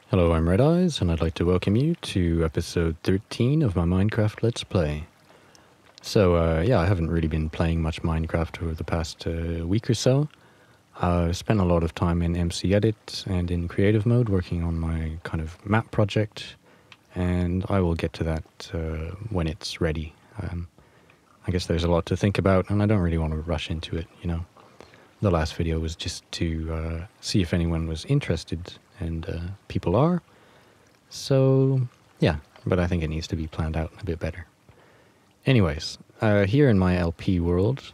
Hello, I'm Red3yz, and I'd like to welcome you to episode 13 of my Minecraft Let's Play. So, yeah, I haven't really been playing much Minecraft over the past week or so. I've spent a lot of time in MC Edit and in creative mode working on my kind of map project, and I will get to that when it's ready. I guess there's a lot to think about, and I don't really want to rush into it, you know. The last video was just to see if anyone was interested, and people are. So, yeah, but I think it needs to be planned out a bit better. Anyways, here in my LP world,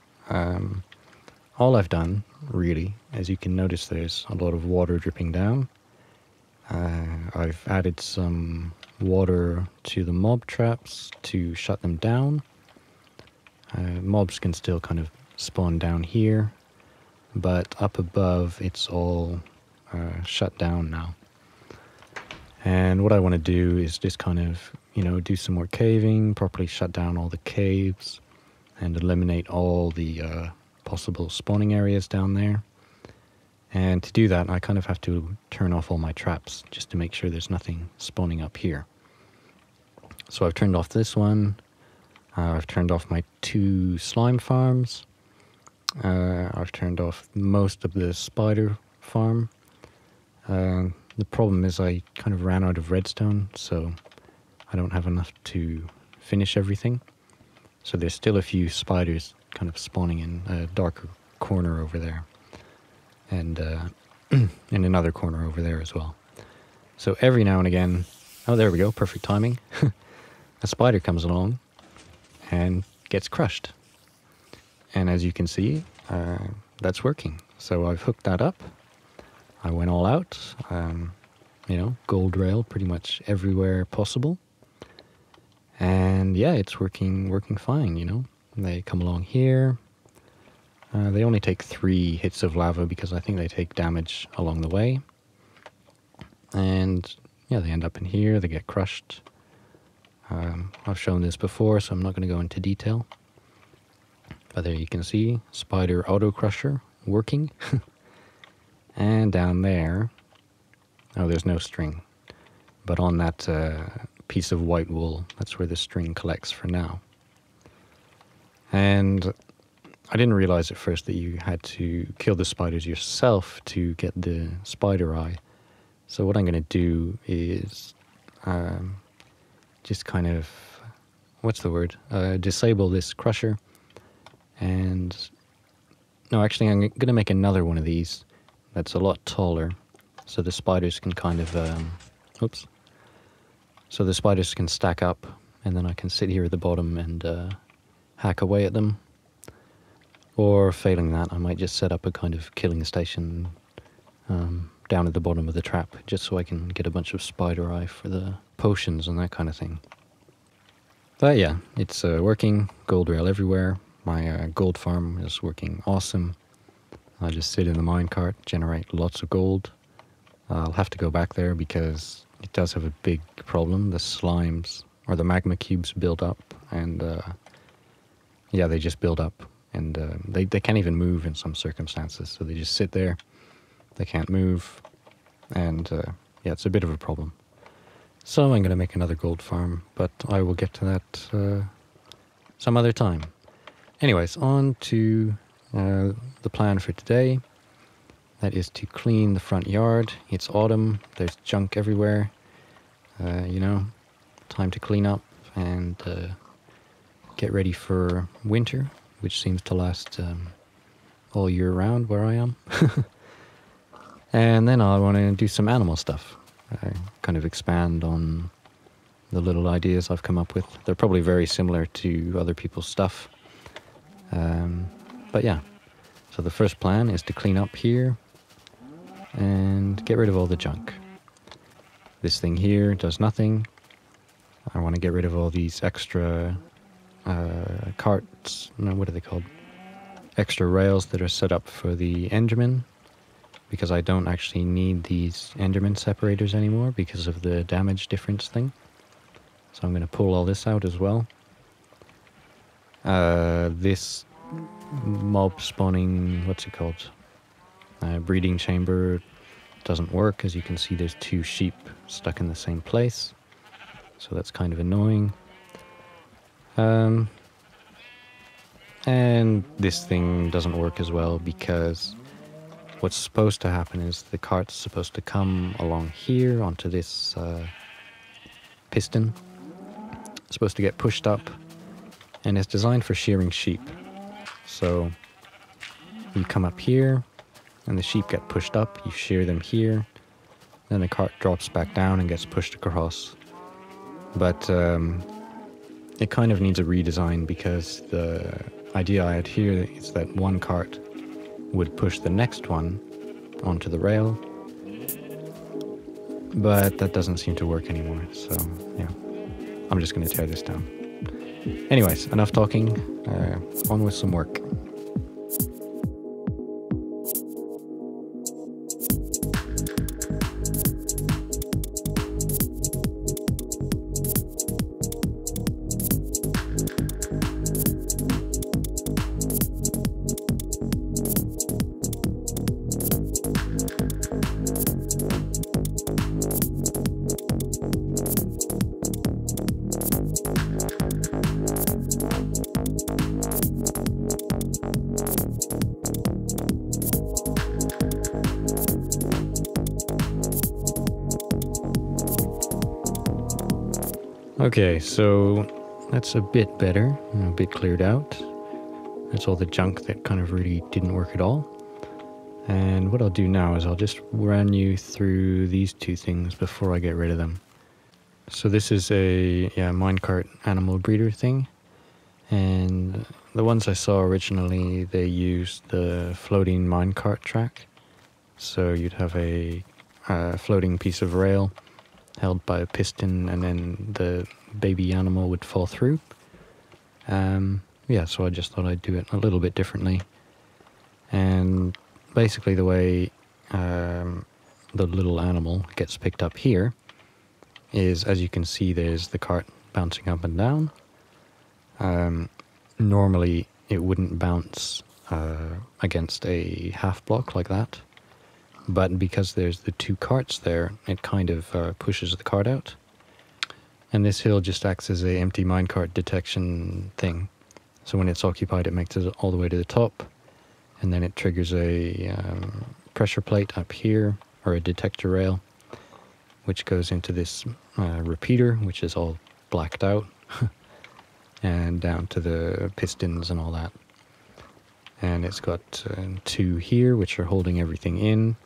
all I've done, really, as you can notice, there's a lot of water dripping down. I've added some water to the mob traps to shut them down. Mobs can still kind of spawn down here, but up above it's all shut down now. And what I want to do is just kind of, you know, do some more caving, properly shut down all the caves, and eliminate all the possible spawning areas down there. And to do that, I kind of have to turn off all my traps, just to make sure there's nothing spawning up here. So I've turned off this one. I've turned off my 2 slime farms. I've turned off most of the spider farm. The problem is I kind of ran out of redstone, so I don't have enough to finish everything. So there's still a few spiders kind of spawning in a darker corner over there. And in another corner over there as well. So every now and again... Oh, there we go, perfect timing. A spider comes along and gets crushed. And as you can see, that's working. So I've hooked that up. I went all out, you know, gold rail pretty much everywhere possible. And yeah, it's working fine, you know. They come along here. They only take 3 hits of lava because I think they take damage along the way. And yeah, they end up in here, they get crushed. I've shown this before, so I'm not going to go into detail. But there you can see, spider auto crusher working. And down there, oh, there's no string. But on that piece of white wool, that's where the string collects for now. And I didn't realize at first that you had to kill the spiders yourself to get the spider eye. So what I'm going to do is just kind of, what's the word? Disable this crusher. And no, actually I'm going to make another one of these that's a lot taller, so the spiders can kind of, oops. So the spiders can stack up, and then I can sit here at the bottom and hack away at them. Or failing that, I might just set up a kind of killing station down at the bottom of the trap, just so I can get a bunch of spider eye for the potions and that kind of thing. But yeah, it's working, gold rail everywhere. My gold farm is working awesome. I just sit in the minecart, generate lots of gold. I'll have to go back there because it does have a big problem. The slimes, or the magma cubes, build up, and yeah, they just build up. And they can't even move in some circumstances, so they just sit there. They can't move, and yeah, it's a bit of a problem. So I'm going to make another gold farm, but I will get to that some other time. Anyways, on to the plan for today. That is to clean the front yard. It's autumn, there's junk everywhere. You know, time to clean up and get ready for winter, which seems to last all year round where I am. And then I want to do some animal stuff. Kind of expand on the little ideas I've come up with. They're probably very similar to other people's stuff. But yeah, so the first plan is to clean up here and get rid of all the junk. This thing here does nothing. I want to get rid of all these extra carts, no, what are they called? Extra rails that are set up for the Enderman, because I don't actually need these Enderman separators anymore because of the damage difference thing. So I'm going to pull all this out as well. This mob spawning, what's it called? Breeding chamber doesn't work. As you can see, there's two sheep stuck in the same place, so that's kind of annoying. And this thing doesn't work as well because what's supposed to happen is the cart's supposed to come along here onto this piston. It's supposed to get pushed up, and it's designed for shearing sheep. So you come up here, and the sheep get pushed up, you shear them here, then the cart drops back down and gets pushed across. But it kind of needs a redesign because the idea I had here is that one cart would push the next one onto the rail, but that doesn't seem to work anymore, so yeah, I'm just going to tear this down. Anyways, enough talking, on with some work. Okay, so that's a bit better, a bit cleared out. That's all the junk that kind of really didn't work at all. And what I'll do now is I'll just run you through these two things before I get rid of them. So this is a minecart animal breeder thing. And the ones I saw originally, they used the floating minecart track. So you'd have a floating piece of rail held by a piston, and then the baby animal would fall through. Yeah, so I just thought I'd do it a little bit differently. And basically the way the little animal gets picked up here is, as you can see, there's the cart bouncing up and down. Normally it wouldn't bounce against a half block like that, but because there's the two carts there, it kind of pushes the cart out. And this hill just acts as a empty minecart detection thing. So when it's occupied, it makes it all the way to the top, and then it triggers a pressure plate up here, or a detector rail, which goes into this repeater, which is all blacked out, and down to the pistons and all that. And it's got two here, which are holding everything in,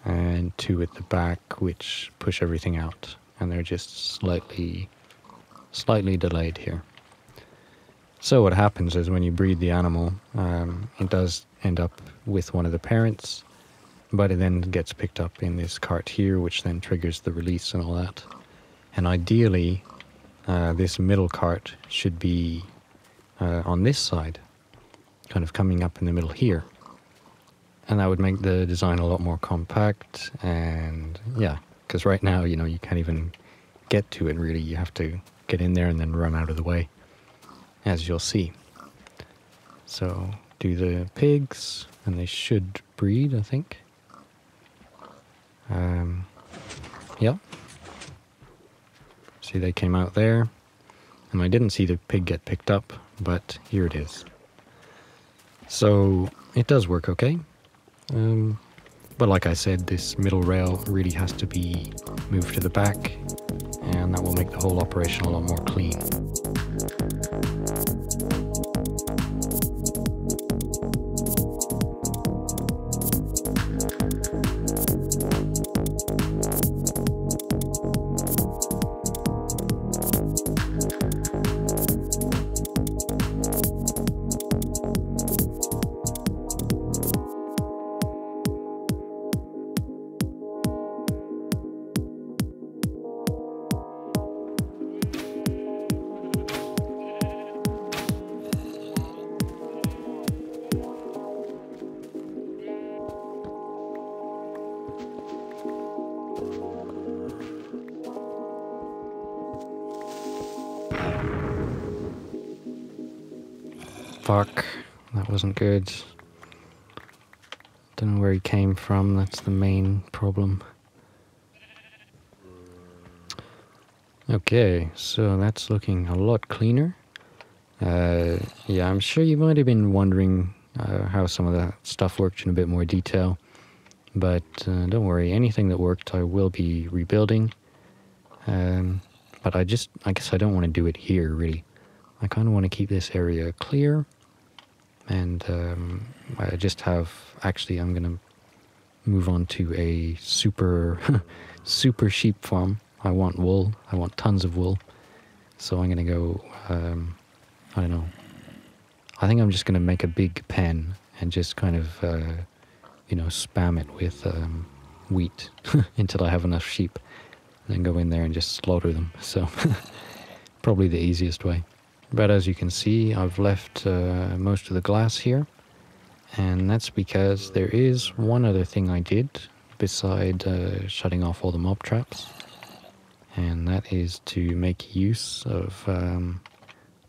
and two at the back, which push everything out. And they're just slightly delayed here. So what happens is when you breed the animal, it does end up with one of the parents, but it then gets picked up in this cart here, which then triggers the release and all that. And ideally, this middle cart should be on this side, kind of coming up in the middle here. And that would make the design a lot more compact, and yeah, because right now, you know, you can't even get to it really. You have to get in there and then run out of the way, as you'll see. So do the pigs, and they should breed, I think. Yep. See, they came out there, and I didn't see the pig get picked up, but here it is. So it does work okay. But like I said, this middle rail really has to be moved to the back, and that will make the whole operation a lot more clean. Fuck, that wasn't good. Don't know where he came from, that's the main problem. Okay, so that's looking a lot cleaner. Yeah, I'm sure you might have been wondering how some of that stuff worked in a bit more detail. But don't worry, anything that worked I will be rebuilding. But I guess I don't want to do it here, really. I kind of want to keep this area clear. And I just have... Actually, I'm going to move on to a super, super sheep farm. I want wool. I want tons of wool. So I'm going to go... I don't know. I think I'm just going to make a big pen and just kind of, you know, spam it with wheat until I have enough sheep. And then go in there and just slaughter them. So, probably the easiest way. But as you can see, I've left most of the glass here. And that's because there is one other thing I did beside shutting off all the mob traps. And that is to make use of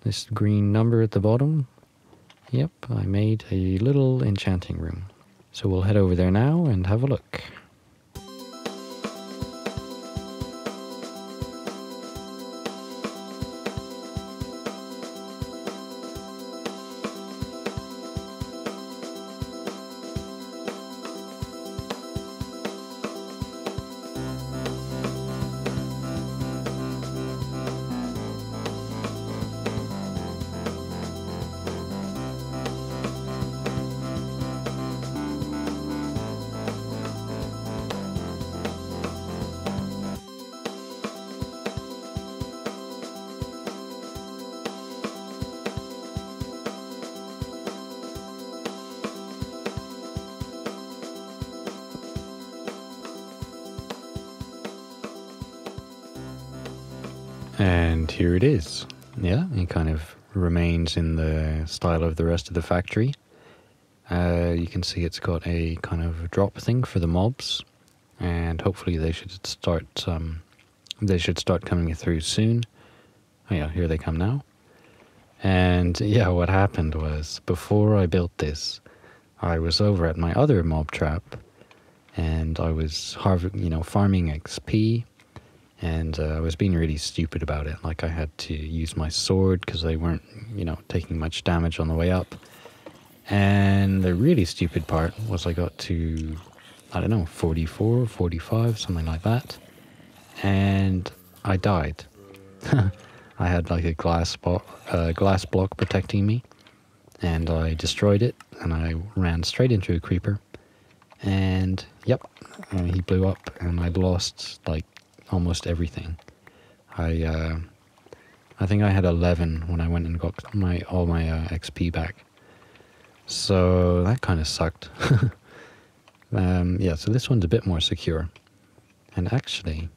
this green number at the bottom. Yep, I made a little enchanting room. So we'll head over there now and have a look. And here it is. Yeah, it kind of remains in the style of the rest of the factory. You can see it's got a kind of drop thing for the mobs, and hopefully they should start coming through soon. Oh yeah, here they come now. And yeah, what happened was, before I built this, I was over at my other mob trap, and I was farming XP. And I was being really stupid about it. Like, I had to use my sword because they weren't, taking much damage on the way up. And the really stupid part was I got to, I don't know, 44, 45, something like that. And I died. I had like a glass block protecting me. And I destroyed it. And I ran straight into a creeper. And, yep, he blew up. And I lost, like, almost everything. I think I had 11 when I went and got all my XP back. So that kind of sucked. Yeah, so this one's a bit more secure. And actually,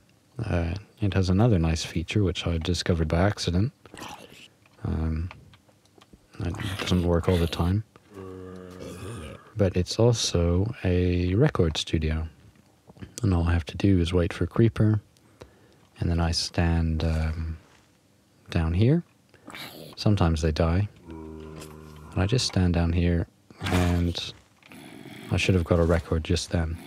it has another nice feature which I discovered by accident. It doesn't work all the time. But it's also a record studio. And all I have to do is wait for Creeper. And then I stand down here. Sometimes they die. And I just stand down here, and I should have got a record just then.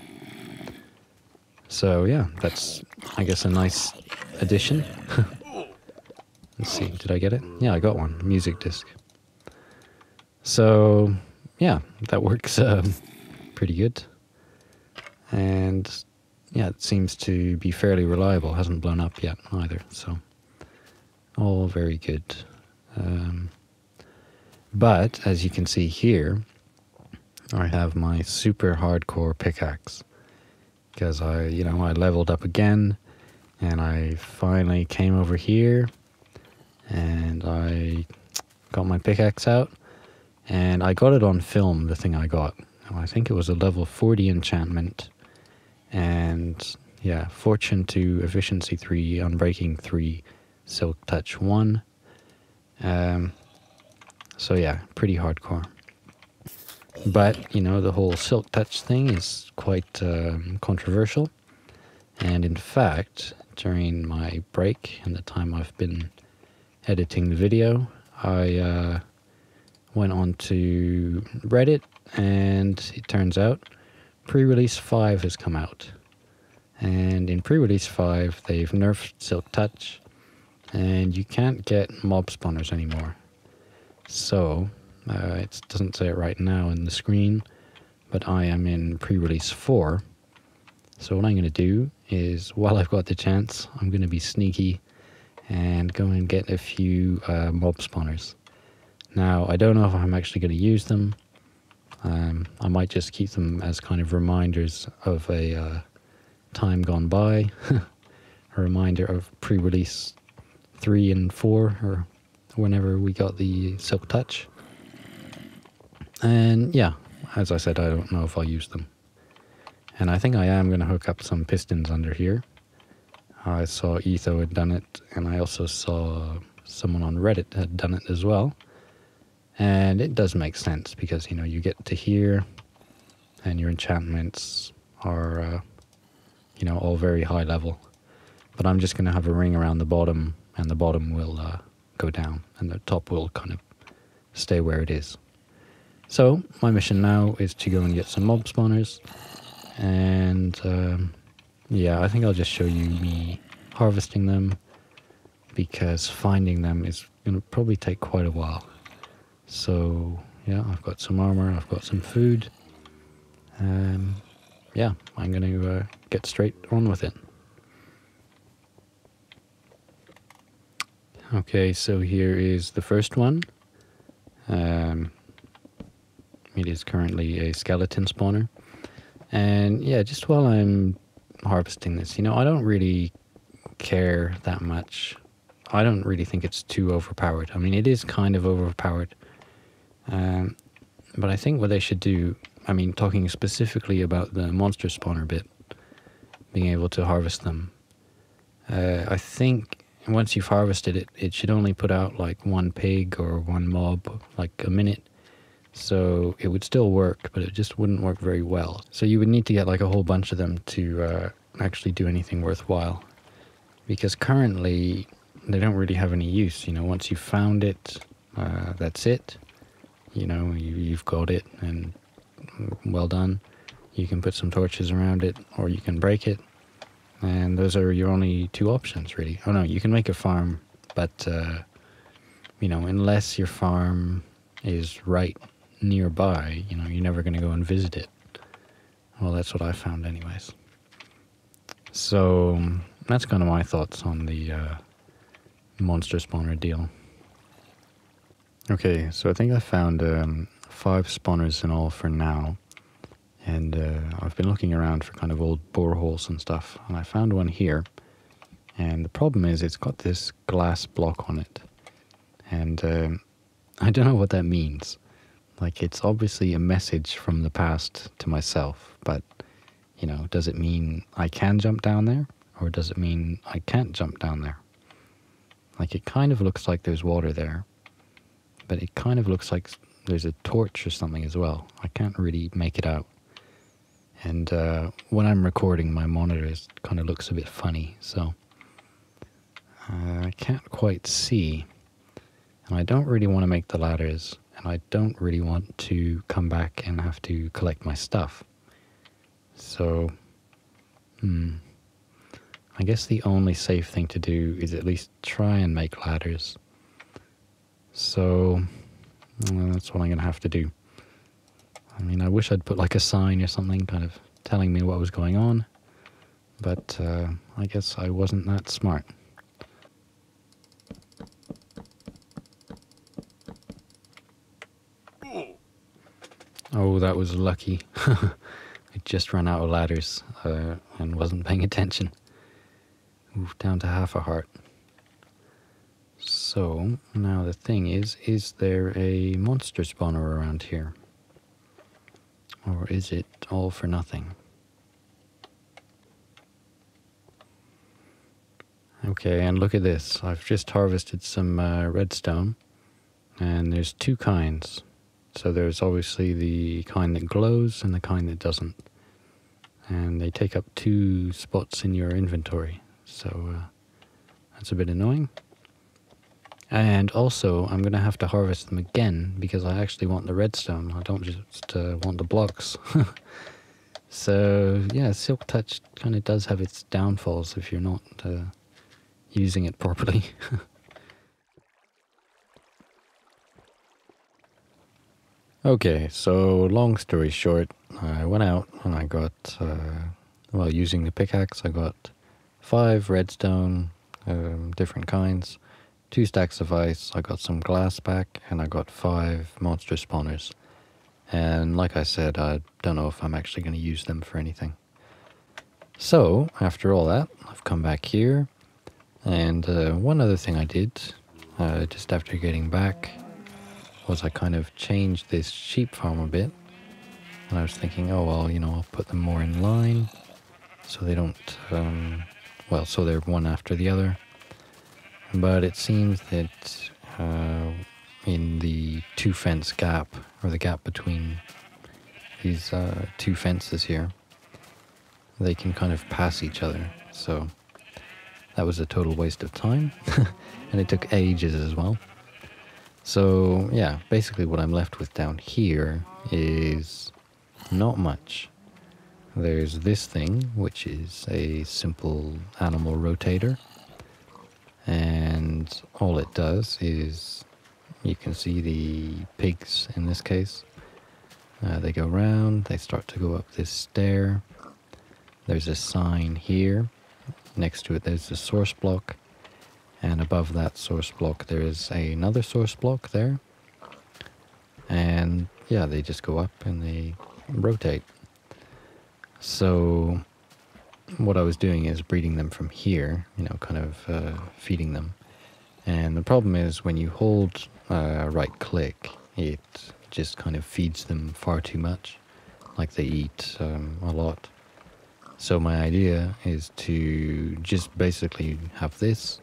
So yeah, that's, I guess, a nice addition. Let's see, did I get it? Yeah, I got one, music disc. So yeah, that works pretty good. And yeah, it seems to be fairly reliable. Hasn't blown up yet either, so all very good. But as you can see here, I have my super hardcore pickaxe because I leveled up again, and I finally came over here, and I got my pickaxe out, and I got it on film. The thing I got, I think it was a level 40 enchantment. And yeah, Fortune 2, Efficiency 3, Unbreaking 3, Silk Touch 1. So yeah, pretty hardcore. But, the whole Silk Touch thing is quite controversial. And in fact, during my break and the time I've been editing the video, I went on to Reddit, and it turns out pre-release 5 has come out. And in pre-release 5, they've nerfed Silk Touch, and you can't get mob spawners anymore. So, it doesn't say it right now on the screen, but I am in pre-release 4. So what I'm going to do is, while I've got the chance, I'm going to be sneaky and go and get a few mob spawners. Now, I don't know if I'm actually going to use them. I might just keep them as kind of reminders of a time gone by, a reminder of pre-release 3 and 4, or whenever we got the Silk Touch. And yeah, as I said, I don't know if I'll use them. And I think I am going to hook up some pistons under here. I saw Etho had done it, and I also saw someone on Reddit had done it as well. And it does make sense because, you know, you get to here and your enchantments are, you know, all very high level. But I'm just going to have a ring around the bottom, and the bottom will go down, and the top will kind of stay where it is. So my mission now is to go and get some mob spawners, and yeah, I think I'll just show you me harvesting them, because finding them is going to probably take quite a while. So yeah, I've got some armor, I've got some food. Yeah, I'm going to get straight on with it. Okay, so here is the first one. It is currently a skeleton spawner. And yeah, just while I'm harvesting this, you know, I don't really care that much. I don't really think it's too overpowered. I mean, it is kind of overpowered. But I think what they should do, I mean, talking specifically about the monster spawner bit, being able to harvest them, I think once you've harvested it, it should only put out like one pig or one mob like a minute. So it would still work, but it just wouldn't work very well. So you would need to get like a whole bunch of them to actually do anything worthwhile. Because currently, they don't really have any use. You know, once you've found it, that's it. You know, you've got it, and well done. You can put some torches around it, or you can break it. And those are your only two options, really. Oh no, you can make a farm, but, you know, unless your farm is right nearby, you know, you're never going to go and visit it. Well, that's what I found anyways. So, that's kind of my thoughts on the monster spawner deal. Okay, so I think I found 5 spawners in all for now. And I've been looking around for kind of old boreholes and stuff, and I found one here. And the problem is it's got this glass block on it. And I don't know what that means. Like, it's obviously a message from the past to myself, but, you know, does it mean I can jump down there? Or does it mean I can't jump down there? Like, it kind of looks like there's water there, but it kind of looks like there's a torch or something as well. I can't really make it out. And when I'm recording, my monitor kind of looks a bit funny, so I can't quite see. And I don't really want to make the ladders, and I don't really want to come back and have to collect my stuff. So, I guess the only safe thing to do is at least try and make ladders. So, that's what I'm going to have to do. I mean, I wish I'd put like a sign or something kind of telling me what was going on, but I guess I wasn't that smart. Oh, that was lucky. I just ran out of ladders and wasn't paying attention. Ooh, down to half a heart. So, now the thing is there a monster spawner around here? Or is it all for nothing? Okay, and look at this. I've just harvested some redstone, and there's 2 kinds. So there's obviously the kind that glows and the kind that doesn't. And they take up 2 spots in your inventory. So that's a bit annoying. And also, I'm going to have to harvest them again because I actually want the redstone. I don't just want the blocks. So yeah, Silk Touch kind of does have its downfalls if you're not using it properly. Okay, so long story short, I went out and I got, well, using the pickaxe, I got 5 redstone, different kinds, 2 stacks of ice, I got some glass back, and I got 5 monster spawners. And like I said, I don't know if I'm actually going to use them for anything. So, after all that, I've come back here, and one other thing I did, just after getting back, was I kind of changed this sheep farm a bit. And I was thinking, oh, well, you know, I'll put them more in line so they don't, well, so they're one after the other. But it seems that in the 2 fence gap, or the gap between these 2 fences here, they can kind of pass each other. So that was a total waste of time. And it took ages as well. So yeah, basically what I'm left with down here is not much. There's this thing, which is a simple animal rotator. And all it does is, you can see the pigs in this case. They go round, they start to go up this stair. There's a sign here. Next to it there's the source block. And above that source block there is another source block there. And yeah, they just go up and they rotate. So what I was doing is breeding them from here, you know, kind of feeding them. And the problem is when you hold right click, it just kind of feeds them far too much. Like they eat a lot. So my idea is to just basically have this,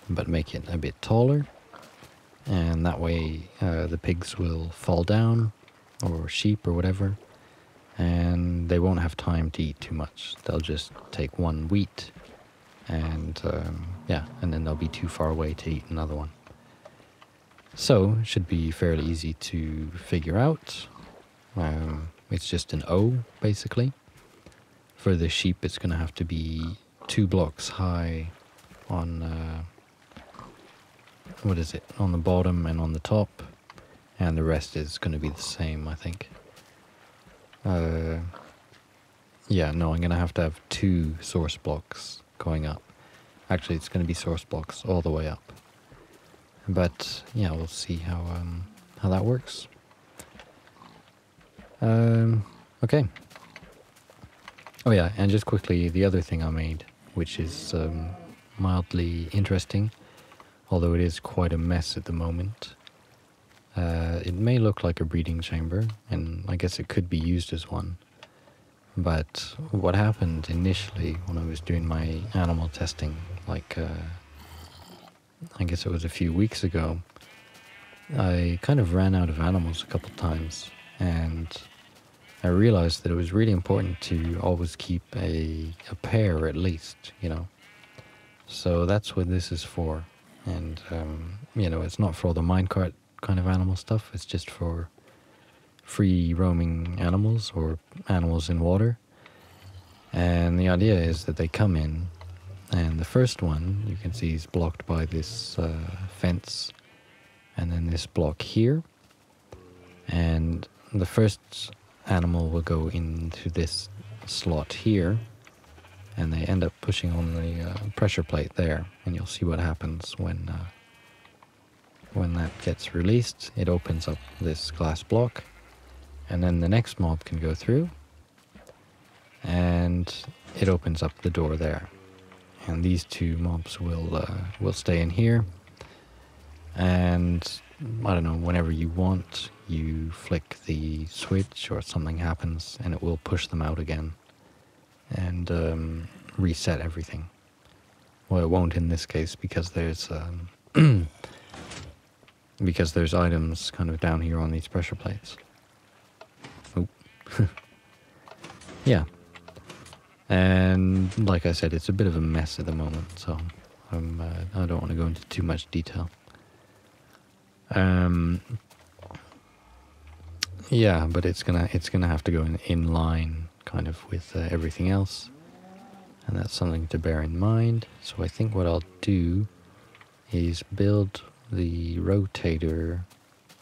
but make it a bit taller, and that way the pigs will fall down, or sheep or whatever, and they won't have time to eat too much. They'll just take one wheat, and yeah, and then they'll be too far away to eat another one. So it should be fairly easy to figure out. It's just an O basically. For the sheep it's going to have to be 2 blocks high on what is it, on the bottom and on the top, and the rest is going to be the same, I think. Yeah, no, I'm going to have 2 source blocks going up. Actually, it's going to be source blocks all the way up. But yeah, we'll see how that works. Okay. Oh yeah, and just quickly, the other thing I made, which is mildly interesting, although it is quite a mess at the moment. It may look like a breeding chamber, and I guess it could be used as one. But what happened initially when I was doing my animal testing, like I guess it was a few weeks ago, I kind of ran out of animals a couple times, and I realized that it was really important to always keep a pair at least, you know. So that's what this is for. And, you know, it's not for all the minecart kind of animal stuff. It's just for free roaming animals or animals in water. And the idea is that they come in, and the first one you can see is blocked by this fence, and then this block here. And the first animal will go into this slot here, and they end up pushing on the pressure plate there, and you'll see what happens when that gets released. It opens up this glass block, and then the next mob can go through, and it opens up the door there, and these 2 mobs will stay in here. And I don't know, whenever you want, you flick the switch or something happens and it will push them out again and reset everything. Well, it won't in this case because there's because there's items kind of down here on these pressure plates. Oop. Yeah. And like I said, it's a bit of a mess at the moment, so I don't want to go into too much detail. Yeah, but it's gonna have to go in line kind of with everything else. And that's something to bear in mind. So I think what I'll do is build the rotator,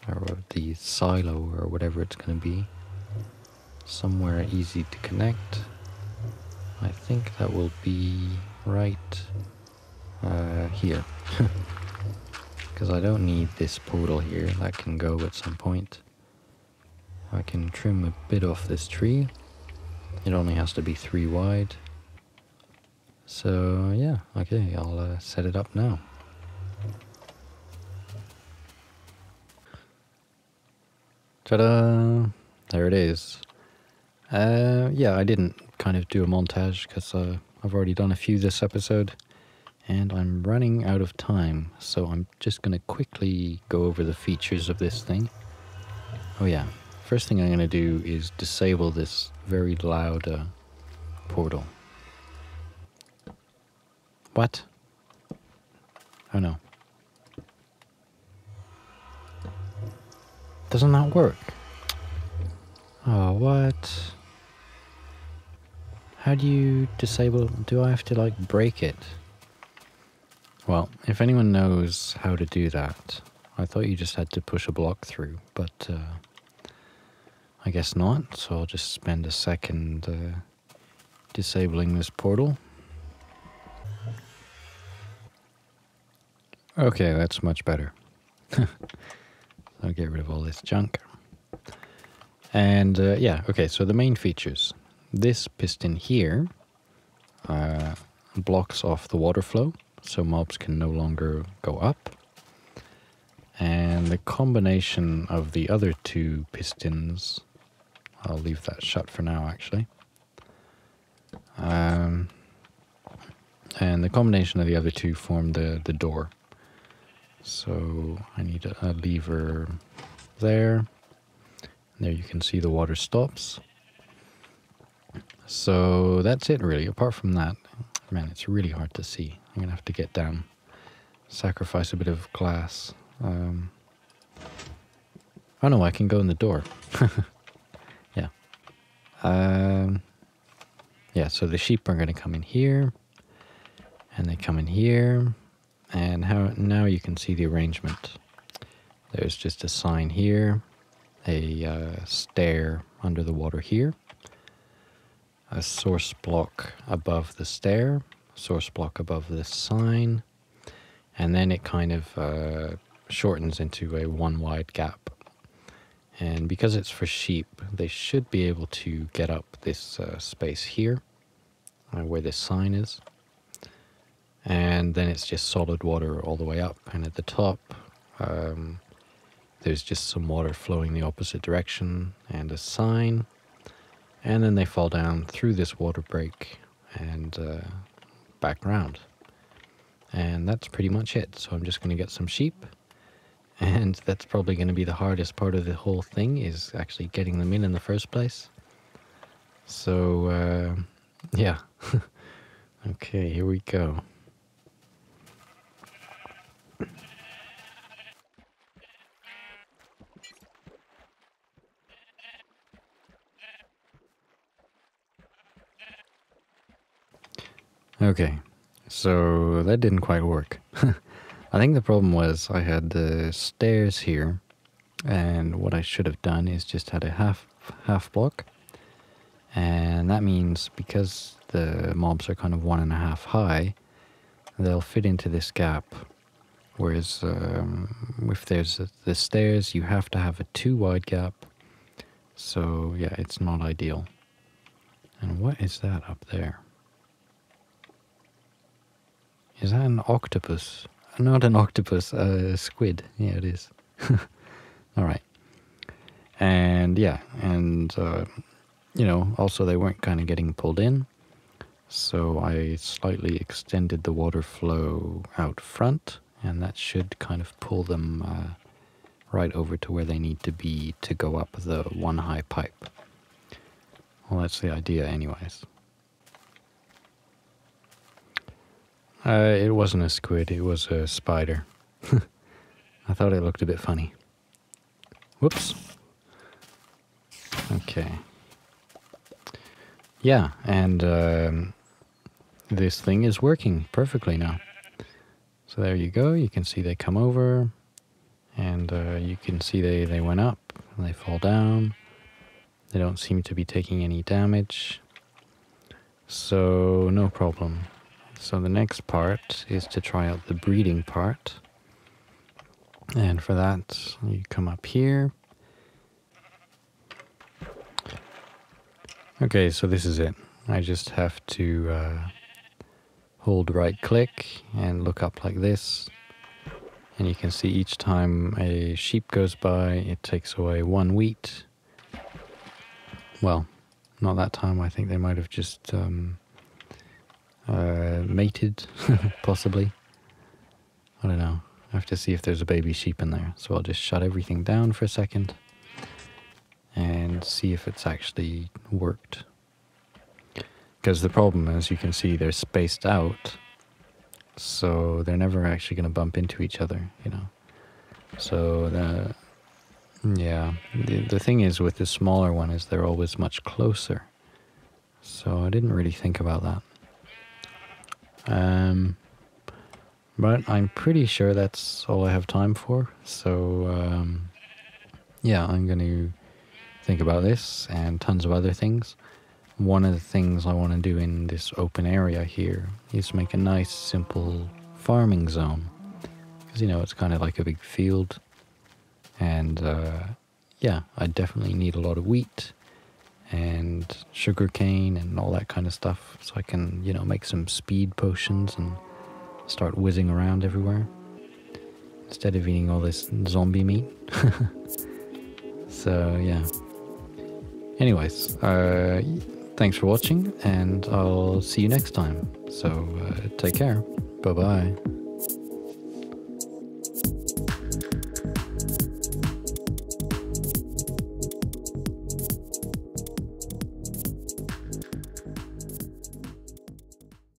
or the silo, or whatever it's going to be, somewhere easy to connect. I think that will be right here. Because I don't need this portal here, that can go at some point. I can trim a bit off this tree. It only has to be 3 wide. So yeah, okay, I'll set it up now. Ta-da! There it is. Yeah, I didn't kind of do a montage because I've already done a few this episode. And I'm running out of time, so I'm just going to quickly go over the features of this thing. Oh yeah, first thing I'm going to do is disable this very loud portal. What? Oh no. Doesn't that work? Oh, what? How do you disable? Do I have to like break it? Well, if anyone knows how to do that, I thought you just had to push a block through, but I guess not, so I'll just spend a second disabling this portal. Okay, that's much better. I'll get rid of all this junk. And yeah, okay, so the main features. This piston here blocks off the water flow, so mobs can no longer go up. And the combination of the other 2 pistons, I'll leave that shut for now actually. And the combination of the other 2 form the door. So I need a lever there. There you can see the water stops. So that's it really. Apart from that, man, it's really hard to see. I'm gonna have to get down, sacrifice a bit of glass. Oh no, I can go in the door. Yeah. Yeah, so the sheep are gonna come in here, and they come in here, and now you can see the arrangement. There's just a sign here, a stair under the water here, a source block above the stair, source block above this sign, and then it kind of shortens into a 1 wide gap. And because it's for sheep, they should be able to get up this space here, where this sign is. And then it's just solid water all the way up, and at the top there's just some water flowing the opposite direction and a sign, and then they fall down through this water break and back round. And that's pretty much it. So I'm just going to get some sheep, and that's probably going to be the hardest part of the whole thing, is actually getting them in the first place. So yeah. Okay, here we go. Okay, so that didn't quite work. I think the problem was I had the stairs here, and what I should have done is just had a half block, and that means because the mobs are kind of 1.5 high, they'll fit into this gap. Whereas if there's the stairs, you have to have a 2 wide gap. So yeah, it's not ideal. And what is that up there? Is that an octopus? Not an octopus, a squid. Yeah, it is. Alright. And yeah, and you know, also they weren't kind of getting pulled in. So I slightly extended the water flow out front, and that should kind of pull them right over to where they need to be to go up the 1 high pipe. Well, that's the idea anyways. It wasn't a squid, it was a spider. I thought it looked a bit funny. Whoops. Okay. yeah, and this thing is working perfectly now. So there you go. You can see they come over, and you can see they went up, and they fall down. They don't seem to be taking any damage. So no problem. So the next part is to try out the breeding part. And for that, you come up here. Okay, so this is it. I just have to hold right click and look up like this. And you can see each time a sheep goes by, it takes away 1 wheat. Well, not that time. I think they might have just mated, possibly. I don't know. I have to see if there's a baby sheep in there. So I'll just shut everything down for a second and see if it's actually worked. Because the problem, as you can see, they're spaced out, so they're never actually going to bump into each other, you know. So the thing is with the smaller one is they're always much closer. So I didn't really think about that. But I'm pretty sure that's all I have time for. So yeah, I'm going to think about this and tons of other things. One of the things I want to do in this open area here is make a nice simple farming zone. Because, you know, it's kind of like a big field. And yeah, I definitely need a lot of wheat and sugarcane and all that kind of stuff. So I can, you know, make some speed potions and start whizzing around everywhere. Instead of eating all this zombie meat. So yeah. Anyways, thanks for watching, and I'll see you next time. So take care. Bye-bye.